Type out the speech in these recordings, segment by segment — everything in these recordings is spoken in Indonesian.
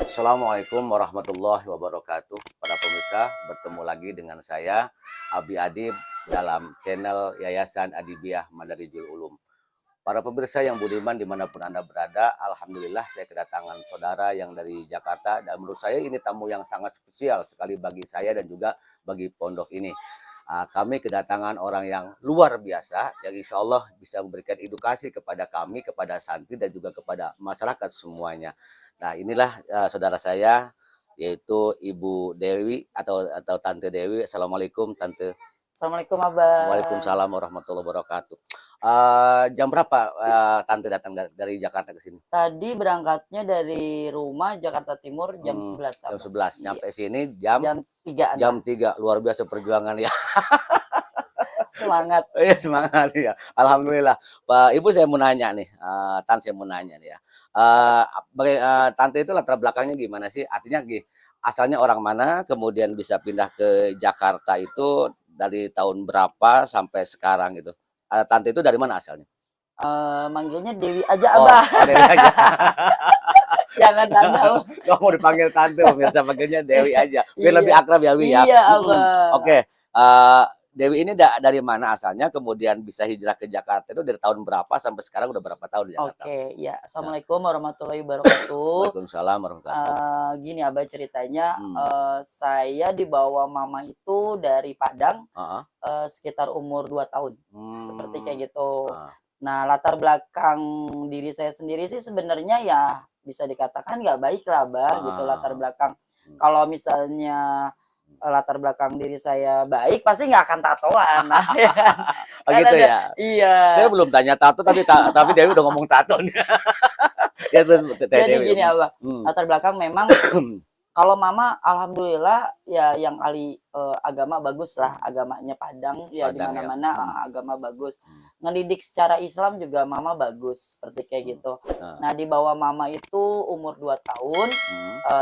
Assalamualaikum warahmatullahi wabarakatuh. Para pemirsa, bertemu lagi dengan saya Abi Adib dalam channel Yayasan Adibiyah Madarijul Ulum. Para pemirsa yang budiman dimanapun Anda berada, alhamdulillah saya kedatangan saudara yang dari Jakarta, dan menurut saya ini tamu yang sangat spesial sekali bagi saya dan juga bagi pondok ini. Kami kedatangan orang yang luar biasa yang insya Allah bisa memberikan edukasi kepada kami, kepada santri dan juga kepada masyarakat semuanya. Nah, inilah saudara saya, yaitu Ibu Dewi atau Tante Dewi. Assalamualaikum Tante. Assalamualaikum Abah. Waalaikumsalam warahmatullahi wabarakatuh. Jam berapa Tante datang dari Jakarta ke sini? Tadi berangkatnya dari rumah Jakarta Timur jam 11. Jam Abah. 11. Nyampe sini jam 3. jam 3. Luar biasa perjuangan ya. Semangat. Iya, semangat ya. Alhamdulillah. Pak Ibu, saya mau nanya nih, Tan, saya mau nanya nih ya. Tante itu latar belakangnya gimana sih? Artinya asalnya orang mana, kemudian bisa pindah ke Jakarta itu dari tahun berapa sampai sekarang gitu. Tante itu dari mana asalnya? Manggilnya Dewi aja Abah. Dewi aja. Jangan Tante. Gak mau dipanggil Tante, pemirsa, panggilnya Dewi aja. Biar lebih akrab ya, Wi ya. Iya, Abah. Oke. Dewi ini dari mana asalnya, kemudian bisa hijrah ke Jakarta itu dari tahun berapa sampai sekarang udah berapa tahun di Jakarta? Oke, ya. Assalamualaikum warahmatullahi wabarakatuh. Waalaikumsalam warahmatullahi wabarakatuh. Gini Abah ceritanya, saya dibawa mama itu dari Padang sekitar umur 2 tahun. Seperti kayak gitu. Nah, latar belakang diri saya sendiri sih sebenarnya ya bisa dikatakan nggak baik lah, Abah, gitu latar belakang. Kalau misalnya latar belakang diri saya baik, pasti nggak akan tatoan. Nah, ya kan? Oh gitu ya? Iya. Saya belum tanya tato, tapi Dewi udah ngomong tato nih. Ya, terus, jadi gini Abah, latar belakang memang kalau mama alhamdulillah ya yang ahli agama bagus lah, agamanya Padang ya, di mana-mana agama bagus. Ngedidik secara Islam juga mama bagus, seperti kayak gitu. Nah, di bawah mama itu umur 2 tahun,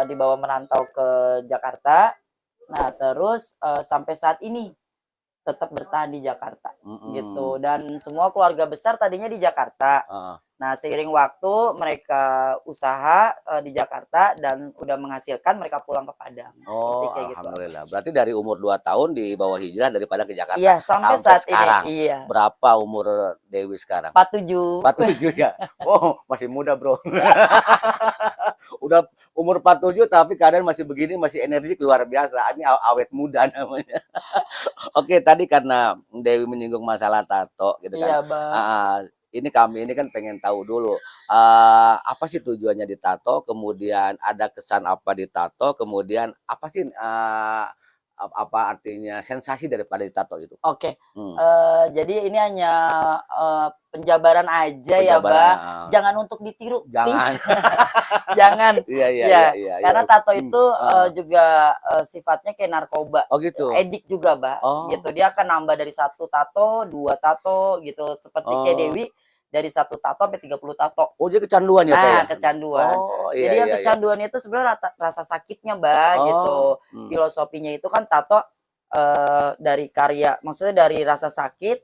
dibawa merantau ke Jakarta. Nah, terus sampai saat ini tetap bertahan di Jakarta gitu, dan semua keluarga besar tadinya di Jakarta. Nah, seiring waktu mereka usaha di Jakarta dan udah menghasilkan, mereka pulang ke Padang. Oh, kayak alhamdulillah. Gitu. Berarti dari umur 2 tahun dibawa hijrah daripada ke Jakarta. Iya, sampai saat sekarang. Ini. Iya. Berapa umur Dewi sekarang? 47. 47 ya. Oh, masih muda, Bro. Udah umur 47 tapi keadaan masih begini, masih energik luar biasa. Ini awet muda namanya. Oke, tadi karena Dewi menyinggung masalah tato gitu kan. Iya, Bang. Kami ini kan pengen tahu dulu apa sih tujuannya ditato, kemudian ada kesan apa ditato, kemudian apa sih apa artinya sensasi daripada ditato itu? Oke. Jadi ini hanya penjabaran aja ya, Mbak. Jangan untuk ditiru. Jangan. Jangan. Iya. Karena tato itu juga sifatnya kayak narkoba. Oh gitu. Edik juga, Mbak. Gitu. Dia akan nambah dari 1 tato, 2 tato gitu. Seperti kayak Dewi, dari 1 tato sampai 30 tato. Oh, jadi kecanduan ya, Teh? Nah, kecanduan. Jadi yang kecanduan itu sebenarnya rasa sakitnya, Mbak, gitu. Filosofinya itu kan tato dari karya, maksudnya dari rasa sakit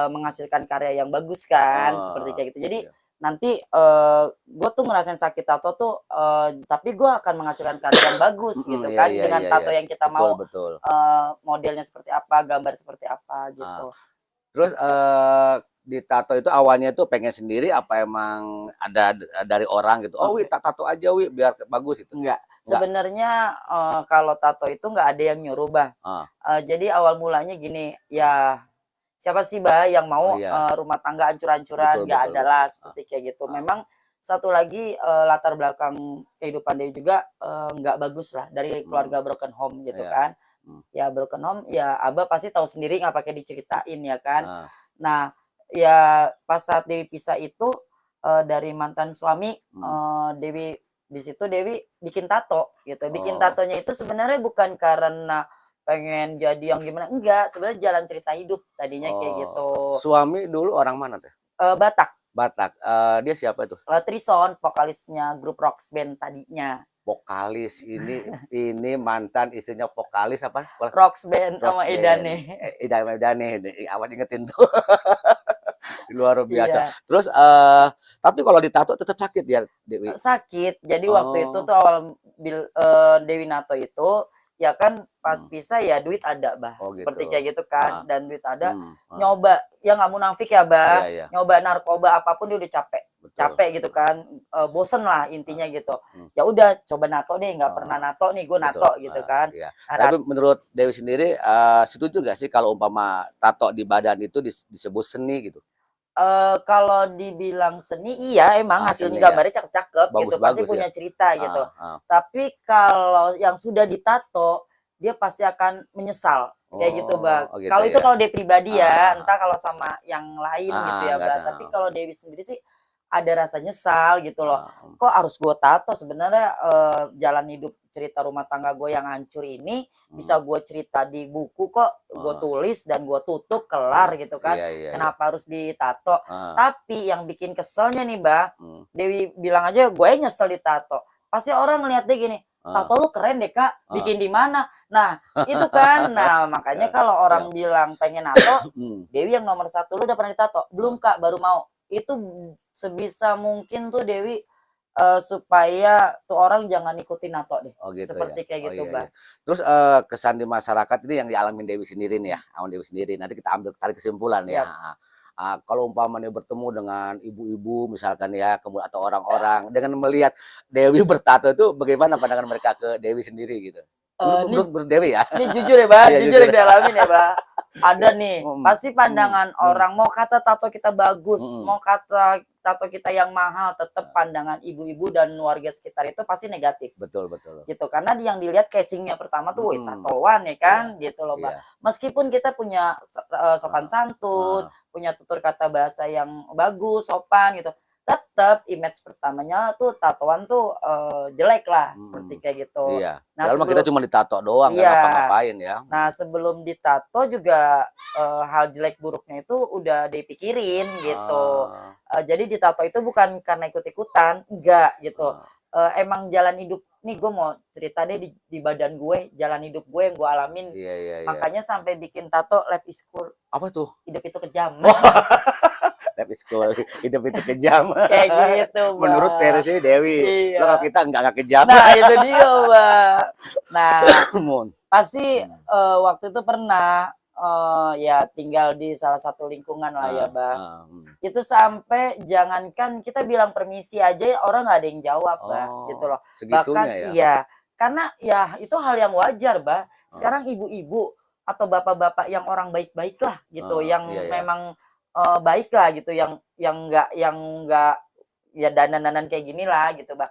menghasilkan karya yang bagus kan, seperti kayak gitu. Jadi nanti gue tuh ngerasain sakit tato tuh, tapi gue akan menghasilkan karya yang bagus gitu kan, dengan tato yang kita mau. Betul. Modelnya seperti apa, gambar seperti apa gitu. Terus di tato itu awalnya itu pengen sendiri apa emang ada dari orang gitu? Oh, Wi, tato aja, Wi, biar bagus itu. Enggak. Sebenarnya kalau tato itu nggak ada yang nyuruh, Bah. Jadi awal mulanya gini, ya siapa sih, Bah, yang mau rumah tangga hancur-hancuran? Nggak ada lah, seperti kayak gitu. Memang satu lagi latar belakang kehidupan dia juga nggak bagus lah, dari keluarga broken home gitu kan. Ya broken home, ya Abah pasti tahu sendiri, nggak pakai diceritain ya kan. Nah, ya pas saat Dewi pisah itu dari mantan suami, Dewi di situ Dewi bikin tato gitu. Bikin tatonya itu sebenarnya bukan karena pengen jadi yang gimana, enggak, sebenarnya jalan cerita hidup tadinya kayak gitu. Suami dulu orang mana, Teh? Batak. Dia siapa itu? Trison, vokalisnya grup rock band tadinya. Vokalis ini mantan istrinya vokalis apa? Rock band sama Idane. Idane, awal ingetin tuh. Luar biasa. Iya. Terus tapi kalau ditato tetap sakit ya, Dewi? Sakit. Jadi waktu itu tuh awal Dewi Nato itu ya kan pas pisah ya duit ada bah, seperti gitu. kayak gitu kan, dan duit ada, nyoba ya nggak munafik ya bah, nyoba narkoba apapun dia udah capek gitu kan, bosen lah intinya gitu. Ya udah coba nato deh, nggak pernah nato nih, gue nato gitu kan. Tapi menurut Dewi sendiri setuju gak sih kalau umpama tato di badan itu disebut seni gitu? Kalau dibilang seni, iya emang hasilnya gambarnya cakep-cakep gitu, pasti punya cerita gitu. Tapi kalau yang sudah ditato, dia pasti akan menyesal kayak gitu Bang. Kalau itu kalau dia pribadi ya, entah kalau sama yang lain gitu ya Bang. Tapi kalau Dewi sendiri sih ada rasa nyesal gitu loh. Kok harus gue tato? Sebenarnya jalan hidup cerita rumah tangga gue yang hancur ini bisa gue cerita di buku kok, gue tulis dan gue tutup kelar gitu kan. Kenapa harus ditato? Tapi yang bikin keselnya nih Mbak, Dewi bilang aja gue nyesel ditato. Pasti orang ngeliat dia gini, tato lu keren deh Kak, bikin di mana? Nah itu kan, nah makanya kalau orang bilang pengen nato, Dewi yang nomor 1, lu udah pernah ditato? Belum Kak, baru mau. Itu sebisa mungkin tuh Dewi supaya tuh orang jangan ikutin nato deh, gitu seperti kayak gitu Mbak. Terus kesan di masyarakat ini yang dialami Dewi sendiri nih ya, Dewi sendiri. Nanti kita ambil tarik kesimpulan ya. Kalau umpamanya bertemu dengan ibu-ibu misalkan ya, kemudian atau orang-orang dengan melihat Dewi bertato itu bagaimana pandangan mereka ke Dewi sendiri gitu? Menurut Dewi ya. Ini jujur ya Mbak, jujur yang dialamin ya Mbak. Ada nih, pasti pandangan orang mau kata tato kita bagus, mau kata tato kita yang mahal, tetap pandangan ibu-ibu dan warga sekitar itu pasti negatif. Betul. Gitu, karena yang dilihat casingnya pertama tuh tatoan ya kan, gitu loh Mbak. Meskipun kita punya sopan santun, punya tutur kata bahasa yang bagus, sopan gitu, tetap image pertamanya tuh tatoan tuh jelek lah, seperti kayak gitu. Nah, sebelum kita cuma ditato doang, nggak ngapa-ngapain ya. Nah sebelum ditato juga hal jelek buruknya itu udah dipikirin gitu. Jadi ditato itu bukan karena ikut-ikutan, enggak gitu. Emang jalan hidup nih, gue mau cerita deh di badan gue, jalan hidup gue yang gue alamin. Makanya sampai bikin tato life is cool. Apa tuh? Hidup itu kejam. Life is cool, hidup itu kejam. Kayak gitu, Mbak. Menurut versi Dewi. Kalau kita nggak kejam. Nah, itu dia, Mbak. Nah, pasti waktu itu pernah ya tinggal di salah satu lingkungan lah ya, Mbak. Itu sampai jangankan kita bilang permisi aja orang nggak ada yang jawab, Mbak, gitu loh. Bahkan iya, karena ya itu hal yang wajar, Mbak. Sekarang ibu-ibu atau bapak-bapak yang orang baik-baik lah gitu, yang memang baik lah gitu, yang nggak ya danan-danan kayak gini lah gitu, Mbak.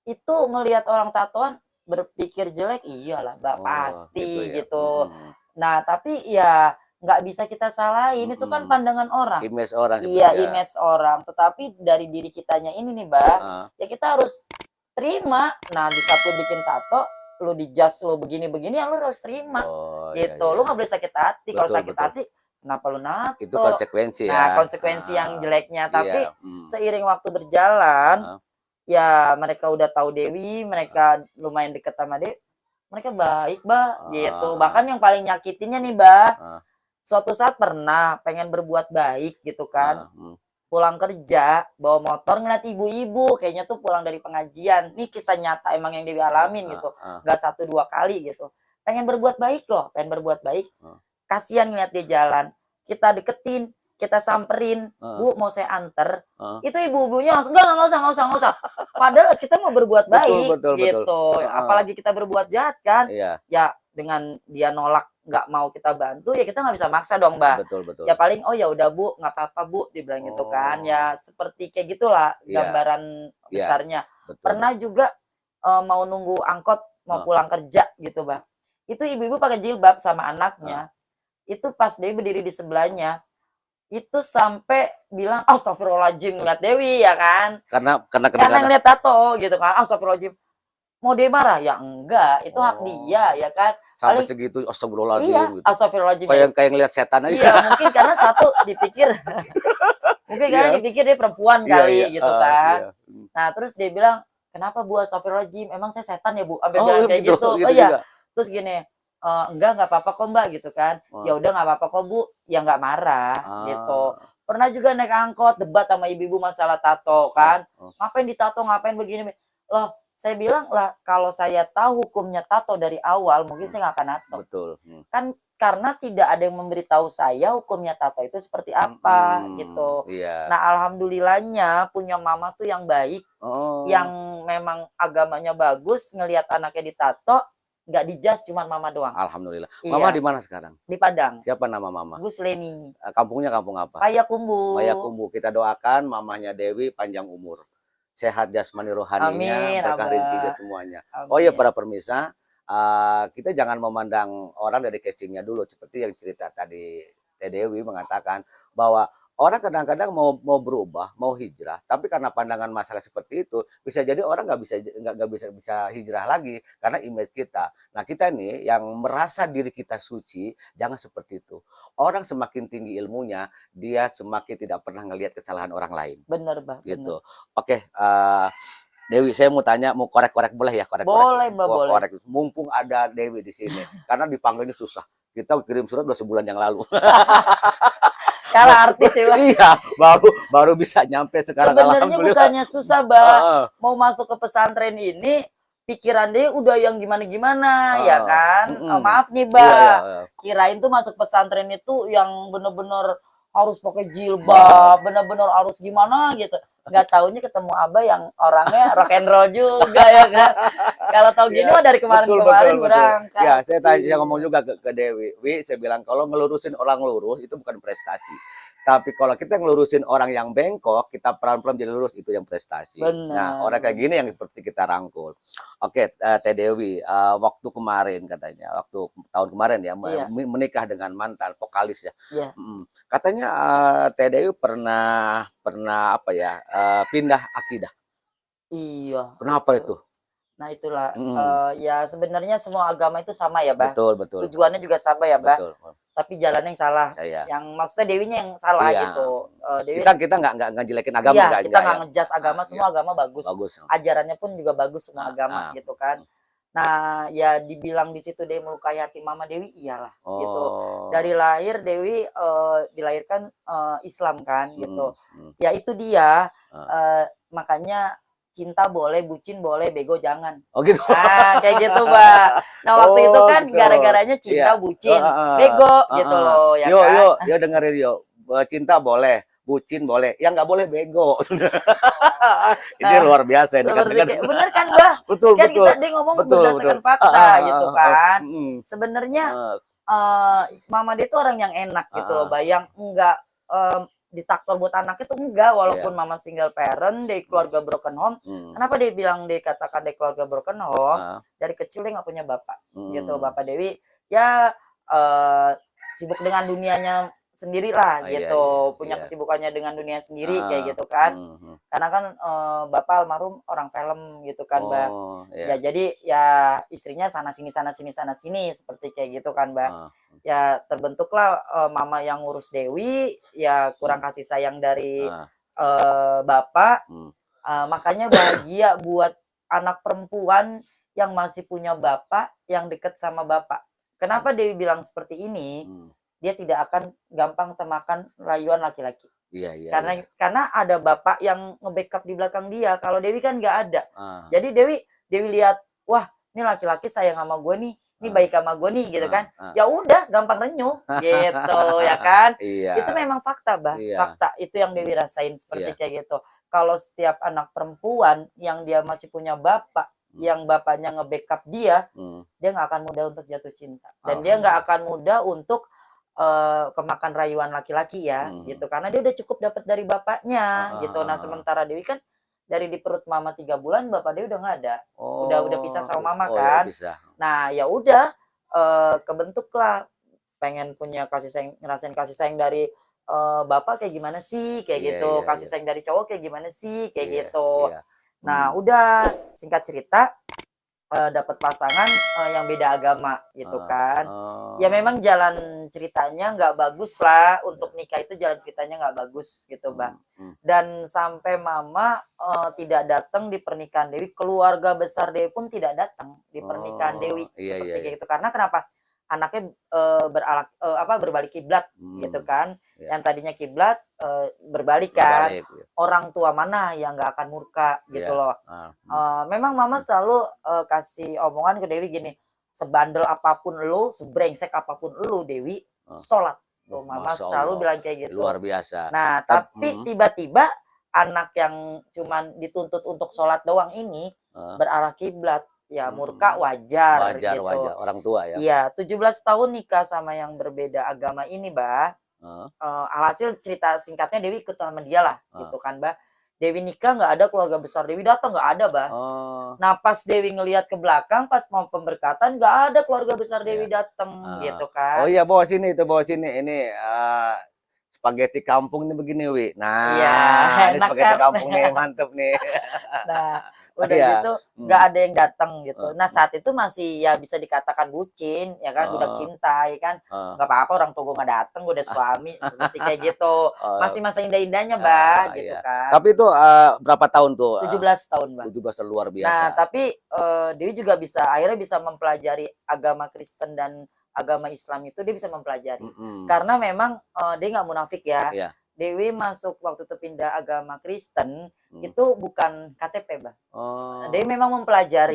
Itu ngelihat orang tatoan berpikir jelek, iyalah, Mbak, pasti gitu. Nah, tapi ya nggak bisa kita salahin, itu kan pandangan orang. Image orang. Iya, image orang. Tetapi dari diri kitanya ini nih, Mbak, ya kita harus terima. Nah, di saat lu bikin tato, lu dijudge lu begini-begini, ya lu harus terima. Gitu. Lu nggak boleh sakit hati. Kalau sakit hati, kenapa lu nato? Itu konsekuensi ya. Nah, konsekuensi yang jeleknya. Tapi seiring waktu berjalan, ya mereka udah tahu Dewi, mereka lumayan deket sama Dewi. Mereka baik, Mbak, gitu. Bahkan yang paling nyakitinnya nih, Mbak, suatu saat pernah pengen berbuat baik gitu kan. Pulang kerja, bawa motor ngeliat ibu-ibu, kayaknya tuh pulang dari pengajian. Ini kisah nyata emang yang Dewi alamin gitu. Gak 1-2 kali gitu. Pengen berbuat baik loh, pengen berbuat baik. Kasihan ngeliat dia jalan. Kita deketin, kita samperin, Bu mau saya anter. Itu ibu-ibunya langsung enggak usah. Padahal kita mau berbuat baik gitu. Apalagi kita berbuat jahat kan. Ya dengan dia nolak nggak mau kita bantu, ya kita nggak bisa maksa dong, Mbak. Betul. Ya paling ya udah Bu, nggak apa-apa Bu, dibilang gitu kan. Ya seperti kayak gitulah gambaran besarnya. Pernah juga mau nunggu angkot mau pulang kerja gitu, Mbak. Itu ibu-ibu pakai jilbab sama anaknya. Itu pas Dewi berdiri di sebelahnya, itu sampai bilang astagfirullahaladzim ngeliat Dewi ya kan, karena ngeliat tato gitu kan. Astagfirullahaladzim, mau dia marah ya enggak, itu hak dia ya kan. Sampai segitu astagfirullahaladzim. Iya, gitu. Astagfirullahaladzim kayak ngeliat setan aja. Iya, mungkin karena satu dipikir karena dipikir dia perempuan kali gitu kan. Nah terus dia bilang, kenapa Bu astagfirullahaladzim, emang saya setan ya Bu, sampai bilang kayak gitu. Terus gini, enggak apa-apa kok Mbak gitu kan. Ya udah nggak apa-apa kok Bu, ya nggak marah gitu. Pernah juga naik angkot debat sama ibu-ibu masalah tato kan. Ngapain ditato, ngapain begini. Loh, Saya bilang lah, kalau saya tahu hukumnya tato dari awal, mungkin saya nggak akan nato. Betul. Kan karena tidak ada yang memberitahu saya hukumnya tato itu seperti apa gitu. Iya. Nah, alhamdulillahnya punya mama tuh yang baik, yang memang agamanya bagus, ngelihat anaknya ditato, nggak dijudge, cuma mama doang. Alhamdulillah. Iya. Mama di mana sekarang? Di Padang. Siapa nama mama? Gus Leni. Kampungnya kampung apa? Payakumbuh. Payakumbuh. Kita doakan mamanya Dewi panjang umur, sehat jasmani rohaninya, berkah rezeki dan semuanya. Amin. Oh ya, para pemirsa, kita jangan memandang orang dari casingnya dulu, seperti yang cerita tadi Teh Dewi mengatakan bahwa orang kadang-kadang mau berubah, mau hijrah, tapi karena pandangan masalah seperti itu, bisa jadi orang nggak bisa hijrah lagi karena image kita. Nah, kita nih yang merasa diri kita suci, jangan seperti itu. Orang semakin tinggi ilmunya, dia semakin tidak pernah ngelihat kesalahan orang lain. Bener, Mbak. Gitu. Oke, Dewi, saya mau tanya, mau korek-korek boleh ya? Korek-korek. Boleh, Mbak, boleh. Korek. Mumpung ada Dewi di sini, karena dipanggilnya susah. Kita kirim surat udah sebulan yang lalu. Kalah artis ya, Mbak. Iya, baru bisa nyampe sekarang. Sebenarnya bukannya susah, Mbak. Mau masuk ke pesantren ini, pikiran dia udah yang gimana-gimana, ya kan? Maaf nih, Mbak. Kirain tuh masuk pesantren itu yang bener-bener harus pakai jilbab, bener-bener harus gimana gitu. Nggak taunya ketemu Abah yang orangnya rock and roll juga, ya kan? Kalau tahu gini mah dari kemarin-kemarin berangkat. Ya, saya ngomong juga ke Dewi. Saya bilang kalau ngelurusin orang lurus itu bukan prestasi. Tapi kalau kita ngelurusin orang yang bengkok, kita pelan-pelan jadi lurus, itu yang prestasi. Bener. Nah, orang kayak gini yang seperti kita rangkul. Oke, Teh Dewi, waktu kemarin katanya, waktu tahun kemarin ya, menikah dengan mantan vokalis ya. Iya. Katanya Teh Dewi pernah apa ya, pindah akidah. Iya. Kenapa itu? Nah itulah, ya sebenarnya semua agama itu sama ya, Mbak. Betul. Tujuannya juga sama ya, Mbak. Betul. Tapi jalannya yang salah. Yang maksudnya Dewinya yang salah gitu. Dewi, kita nggak jelekin agama. Iya, kita nggak ngejudge agama, semua agama bagus. Bagus. Ajarannya pun juga bagus semua agama gitu kan. Nah, ya dibilang di situ Dewi melukai hati Mama Dewi, iyalah gitu. Dari lahir Dewi dilahirkan Islam kan gitu. Ya itu dia, makanya cinta boleh, bucin boleh, bego jangan. Oh gitu. Nah, kayak gitu, Mbak. Nah, waktu itu kan gara-garanya cinta, bucin, bego gitu loh, ya kan? Yuk dengerin yuk. Cinta boleh, bucin boleh, yang nggak boleh bego. Ini luar biasa ini. Bener kan, Mbak? Betul. Dia ngomong berdasarkan fakta gitu kan. Sebenarnya Mama dia itu orang yang enak gitu loh, Mbak, yang enggak ditaktor buat anak itu enggak, walaupun Mama single parent, dari keluarga broken home. Kenapa dia bilang dikatakan dari keluarga broken home? Dari kecil dia nggak punya bapak, gitu. Bapak Dewi ya sibuk dengan dunianya sendiri lah, gitu. Punya kesibukannya dengan dunia sendiri kayak gitu kan. Karena kan bapak almarhum orang film gitu kan, Mbak. Ya jadi ya istrinya sana sini seperti kayak gitu kan, Mbak. Ya terbentuklah Mama yang ngurus Dewi, ya kurang kasih sayang dari bapak. Makanya bahagia buat anak perempuan yang masih punya bapak, yang deket sama bapak. Kenapa Dewi bilang seperti ini? Dia tidak akan gampang temakan rayuan laki-laki. Karena ada bapak yang nge-backup di belakang dia. Kalau Dewi kan nggak ada. Jadi Dewi lihat, wah ini laki-laki sayang sama gue nih, ini baik sama gue nih gitu kan. Ya udah gampang renyuh gitu ya kan. Itu memang fakta, Bah. Fakta itu yang Dewi rasain seperti kayak gitu. Kalau setiap anak perempuan yang dia masih punya bapak, yang bapaknya nge-backup dia nggak akan mudah untuk jatuh cinta. Dan dia nggak akan mudah untuk kemakan rayuan laki-laki ya gitu, karena dia udah cukup dapat dari bapaknya gitu. Nah sementara Dewi kan dari di perut Mama 3 bulan, bapak Dewi udah nggak ada, udah pisah sama Mama kan. Nah ya udah kebentuklah pengen punya kasih sayang, ngerasain kasih sayang dari bapak kayak gimana sih kayak gitu, kasih sayang dari cowok kayak gimana sih kayak gitu. Nah udah singkat cerita dapat pasangan yang beda agama gitu kan. Ya memang jalan ceritanya nggak bagus lah, untuk nikah itu jalan ceritanya nggak bagus gitu, Bang. Dan sampai Mama tidak datang di pernikahan Dewi, keluarga besar Dewi pun tidak datang di pernikahan Dewi seperti gitu. Karena kenapa? anaknya berbalik kiblat gitu kan. Yang tadinya kiblat berbalik kan. Orang tua mana yang nggak akan murka gitu loh. Memang mama selalu kasih omongan ke Dewi gini, sebandel apapun lu, sebrengsek apapun lu Dewi, sholat. Tuh, mama selalu bilang kayak gitu. Luar biasa. Nah, tapi tiba-tiba anak yang cuman dituntut untuk sholat doang ini berarah kiblat. Ya murka wajar gitu. Wajar, orang tua ya. Iya, 17 tahun nikah sama yang berbeda agama ini, Mbak. Alhasil cerita singkatnya Dewi ikut sama dia lah, gitu kan, Mbak. Dewi nikah nggak ada keluarga besar Dewi datang, nggak ada, Mbak. Nah, pas Dewi ngelihat ke belakang, pas mau pemberkatan, nggak ada keluarga besar Dewi datang, gitu kan. Oh iya, bawa sini itu, bawa sini. Ini spaghetti kampung ini begini, Wi. Nah, ya, ini spaghetti kampung nih, mantep nih. Nah, udah gitu nggak ada yang datang gitu. Nah, saat itu masih ya bisa dikatakan bucin, ya kan, udah cinta, ya kan. Nggak apa-apa orang tua gue nggak datang, gue udah suami, seperti kayak gitu. Masih masa indah-indahnya, Mbak, gitu kan. Tapi itu berapa tahun tuh? 17 tahun, Mbak. 17 luar biasa. Nah, tapi Dewi juga akhirnya bisa mempelajari agama Kristen dan agama Islam itu dia bisa mempelajari. Karena memang dia nggak munafik ya. Dewi masuk waktu itu pindah agama Kristen itu bukan KTP, Mbak. Dewi memang mempelajari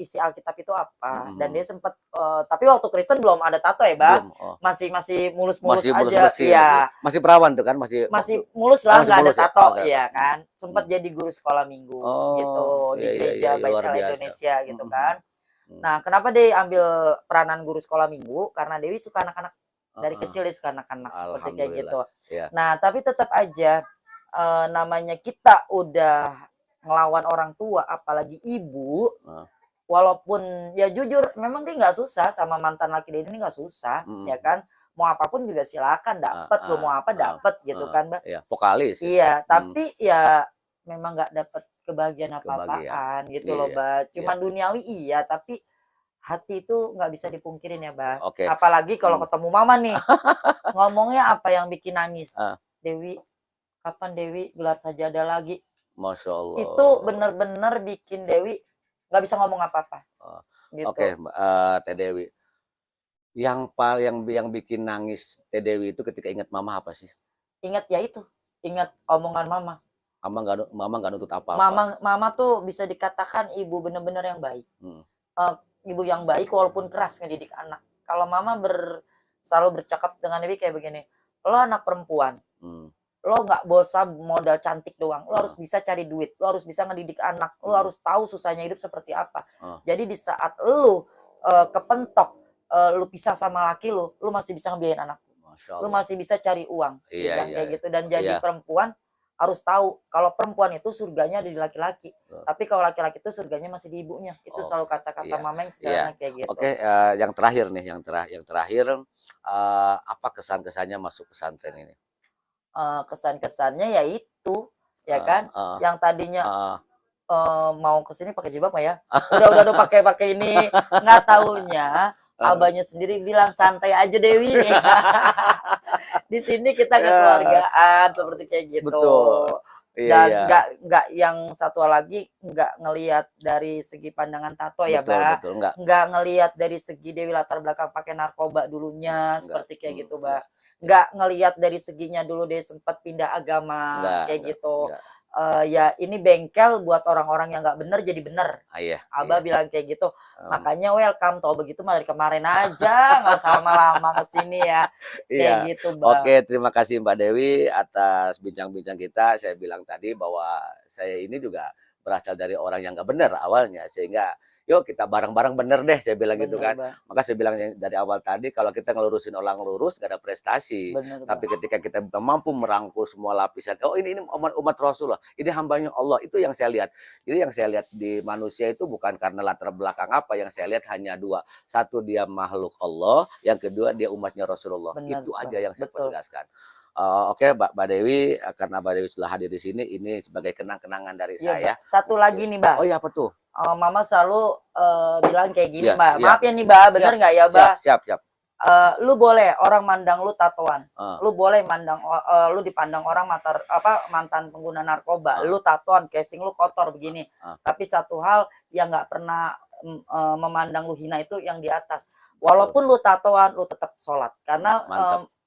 isi Alkitab itu apa. Dan dia sempat tapi waktu Kristen belum ada tato ya, Mbak. Masih mulus-mulus aja. Iya. Masih perawan tuh kan, masih mulus lah, nggak ada tato, iya kan. Sempat jadi guru sekolah minggu gitu di gereja Baitul Indonesia gitu kan. Nah, kenapa dia ambil peranan guru sekolah minggu? Karena Dewi suka anak-anak. Dari kecil dia suka anak-anak seperti kayak gitu. Nah, tapi tetap aja namanya kita udah ngelawan orang tua, apalagi ibu, walaupun ya jujur memang dia nggak susah sama mantan laki dia ini nggak susah, ya kan. Mau apapun juga silakan dapat, lo mau apa dapat gitu kan, Mbak. Iya, vokalis. Iya, tapi ya memang nggak dapat kebahagiaan apa-apaan gitu loh, Mbak. Cuman duniawi iya, tapi hati itu nggak bisa dipungkirin ya, Mbak. Apalagi kalau ketemu mama nih, ngomongnya apa yang bikin nangis. Dewi, kapan Dewi gelar sajadah lagi? Masya Allah. Itu bener-bener bikin Dewi nggak bisa ngomong apa-apa. Gitu. Oke, Teh Dewi. Yang bikin nangis Teh Dewi itu ketika ingat mama apa sih? Ingat ya itu, ingat omongan mama. Mama nggak nuntut apa-apa. Mama tuh bisa dikatakan ibu bener-bener yang baik. Ibu yang baik walaupun keras ngedidik anak. Kalau mama selalu bercakap dengan Dewi kayak begini, lo anak perempuan, lo nggak bosa modal cantik doang, lo harus bisa cari duit, lo harus bisa ngedidik anak, lo harus tahu susahnya hidup seperti apa. Jadi di saat lo kepentok, lo pisah sama laki lo masih bisa ngebiayain anak, lo masih bisa cari uang, kayak gitu. Dan jadi perempuan harus tahu kalau perempuan itu surganya ada di laki-laki, tapi kalau laki-laki itu surganya masih di ibunya. Itu selalu kata-kata mama yang sederhana kayak gitu. Oke, yang terakhir nih, yang terakhir apa kesan-kesannya masuk pesantren ini? Kesan-kesannya yaitu ya kan, yang tadinya mau kesini pakai jilbab nggak ya? Udah pakai ini, nggak taunya abahnya sendiri bilang santai aja Dewi. Di sini kita kekeluargaan seperti kayak gitu. Betul. Dan nggak yang satu lagi nggak ngelihat dari segi pandangan tato ya, Mbak. Nggak ngelihat dari segi Dewi latar belakang pakai narkoba dulunya seperti kayak gitu, Mbak. Nggak ngelihat dari seginya dulu dia sempat pindah agama kayak gitu. Ya ini bengkel buat orang-orang yang nggak bener jadi bener. Abah bilang kayak gitu. Makanya welcome, tau begitu malah dari kemarin aja, nggak usah lama-lama kesini ya. Kayak gitu, Mbak. Oke, terima kasih Mbak Dewi atas bincang-bincang kita. Saya bilang tadi bahwa saya ini juga berasal dari orang yang nggak bener awalnya, sehingga yuk kita bareng-bareng bener deh, saya bilang gitu kan. Maka saya bilang dari awal tadi, kalau kita ngelurusin orang lurus gak ada prestasi. Tapi ketika kita mampu merangkul semua lapisan, oh ini umat Rasulullah, ini hambanya Allah, itu yang saya lihat. Jadi yang saya lihat di manusia itu bukan karena latar belakang apa, yang saya lihat hanya dua. Satu, dia makhluk Allah, yang kedua dia umatnya Rasulullah. Itu aja yang saya tegaskan. Oke, Mbak Dewi, karena Mbak Dewi sudah hadir di sini, ini sebagai kenang-kenangan dari saya. Satu lagi nih, Mbak. Oh iya, apa tuh? Mama selalu bilang kayak gini, Mbak. Maaf ya nih, Mbak, bener nggak ya, Mbak? Siap. Lu boleh orang mandang lu tatoan, lu boleh mandang lu dipandang orang mantan pengguna narkoba, lu tatoan, casing lu kotor begini. Tapi satu hal yang nggak pernah memandang lu hina itu yang di atas. Walaupun lu tatoan, lu tetap sholat. Karena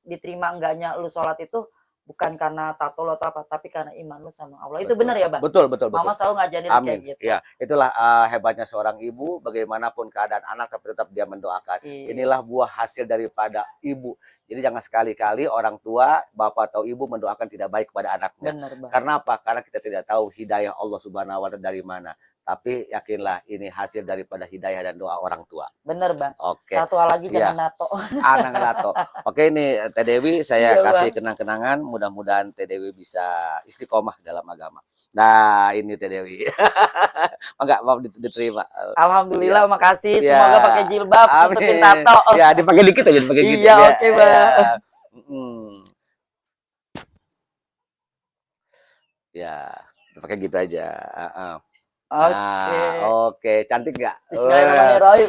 diterima enggaknya lu sholat itu bukan karena tato lo atau apa, tapi karena iman lu sama Allah. Itu benar ya, Bang? Betul. Mama selalu ngajarin kayak gitu. Ya, itulah hebatnya seorang ibu, bagaimanapun keadaan anak tapi tetap dia mendoakan. Inilah buah hasil daripada ibu. Jadi jangan sekali-kali orang tua, bapak atau ibu mendoakan tidak baik kepada anaknya. Benar, Bang. Karena apa? Karena kita tidak tahu hidayah Allah Subhanahu wa taala dari mana. Tapi yakinlah ini hasil daripada hidayah dan doa orang tua. Bener, Bang. Oke. Satu hal lagi, jangan nato. Jangan nato. Oke, ini Teh Dewi saya kasih kenang-kenangan. Mudah-mudahan Teh Dewi bisa istiqomah dalam agama. Nah, ini Teh Dewi. Enggak mau diterima. Alhamdulillah, makasih. Semoga pakai jilbab tutupin tato. Ya, dipakai dikit aja, dipakai gitu. Iya, oke, Bang. Ya, dipakai gitu aja. Oke, cantik nggak? Bismillahirrahmanirrahim.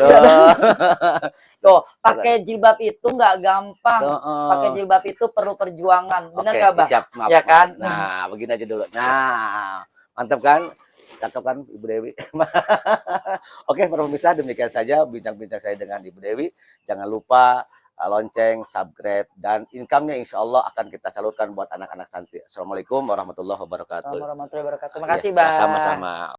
Tuh, pakai jilbab itu nggak gampang. Pakai jilbab itu perlu perjuangan. Benar nggak, Bang? Siap, maaf. Ya kan? Nah, begini aja dulu. Nah, mantap kan? Cakep kan Ibu Dewi? Oke, para pemirsa, demikian saja bincang-bincang saya dengan Ibu Dewi. Jangan lupa lonceng, subscribe, dan income-nya insya Allah akan kita salurkan buat anak-anak santri. Assalamualaikum warahmatullahi wabarakatuh. Assalamualaikum warahmatullahi wabarakatuh. Terima kasih, Bang. Sama-sama.